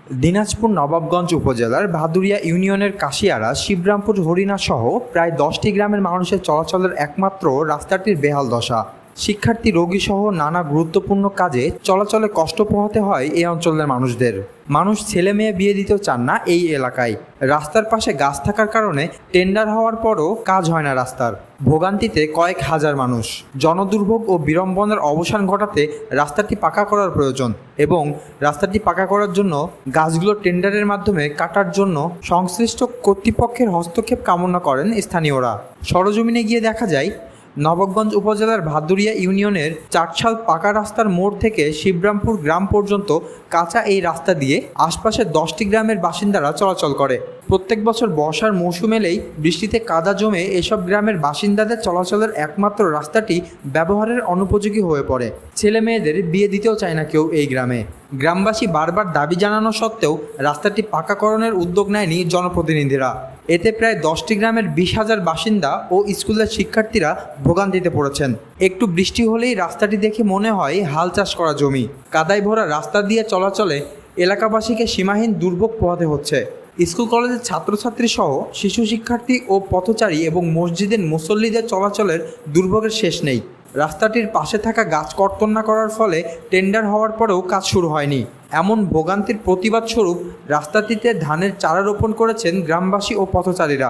দিনাজপুর নবাবগঞ্জ উপজেলার ভাদুরিয়া ইউনিয়নের কাশিয়ারা শিবরামপুর হরিণা সহ প্রায় 10টি গ্রামের মানুষের চলাচলের একমাত্র রাস্তাটির বেহাল দশা। শিক্ষার্থী, রোগী সহ নানা গুরুত্বপূর্ণ কাজে চলাচলে কষ্ট পোহাতে হয় এই অঞ্চলের মানুষদের। মানুষ ছেলে মেয়ে বিয়ে দিতেও চান না এই এলাকায়। রাস্তার পাশে গাছ থাকার কারণে টেন্ডার হওয়ার পরও কাজ হয় না রাস্তার। ভোগান্তিতে কয়েক হাজার মানুষ। জনদুর্ভোগ ও বিড়ম্বনার অবসান ঘটাতে রাস্তাটি পাকা করার প্রয়োজন এবং রাস্তাটি পাকা করার জন্য গাছগুলো টেন্ডারের মাধ্যমে কাটার জন্য সংশ্লিষ্ট কর্তৃপক্ষের হস্তক্ষেপ কামনা করেন স্থানীয়রা। সরজমিনে গিয়ে দেখা যায়, নবাবগঞ্জ উপজেলার ভাদুরিয়া ইউনিয়নের চাটশাল পাকা রাস্তার মোড় থেকে শিবরামপুর গ্রাম পর্যন্ত কাঁচা এই রাস্তা দিয়ে আশপাশের 10টি গ্রামের বাসিন্দারা চলাচল করে। প্রত্যেক বছর বর্ষার মৌসুম এলেই বৃষ্টিতে কাদা জমে এসব গ্রামের বাসিন্দাদের চলাচলের একমাত্র রাস্তাটি ব্যবহারের অনুপযোগী হয়ে পড়ে। ছেলে মেয়েদের বিয়ে দিতেও চায় না কেউ এই গ্রামে। গ্রামবাসী বারবার দাবি জানানো সত্ত্বেও রাস্তাটি পাকাকরণের উদ্যোগ নেয়নি জনপ্রতিনিধিরা। এতে প্রায় 10টি গ্রামের 20,000 বাসিন্দা ও স্কুলের শিক্ষার্থীরা ভোগান্তিতে পড়েছেন। একটু বৃষ্টি হলেই রাস্তাটি দেখে মনে হয় হাল চাষ করা জমি। কাদায় ভরা রাস্তা দিয়ে চলাচলে এলাকাবাসীকে সীমাহীন দুর্ভোগ পোহাতে হচ্ছে। স্কুল কলেজের ছাত্রছাত্রী সহ শিশু শিক্ষার্থী ও পথচারী এবং মসজিদের মুসল্লিদের চলাচলের দুর্ভোগের শেষ নেই। রাস্তাটির পাশে থাকা গাছ কর্তন না করার ফলে টেন্ডার হওয়ার পরেও কাজ শুরু হয়নি। এমন ভোগান্তির প্রতিবাদ স্বরূপ রাস্তাটিতে ধানের চারা রোপণ করেছেন গ্রামবাসী ও পথচারীরা।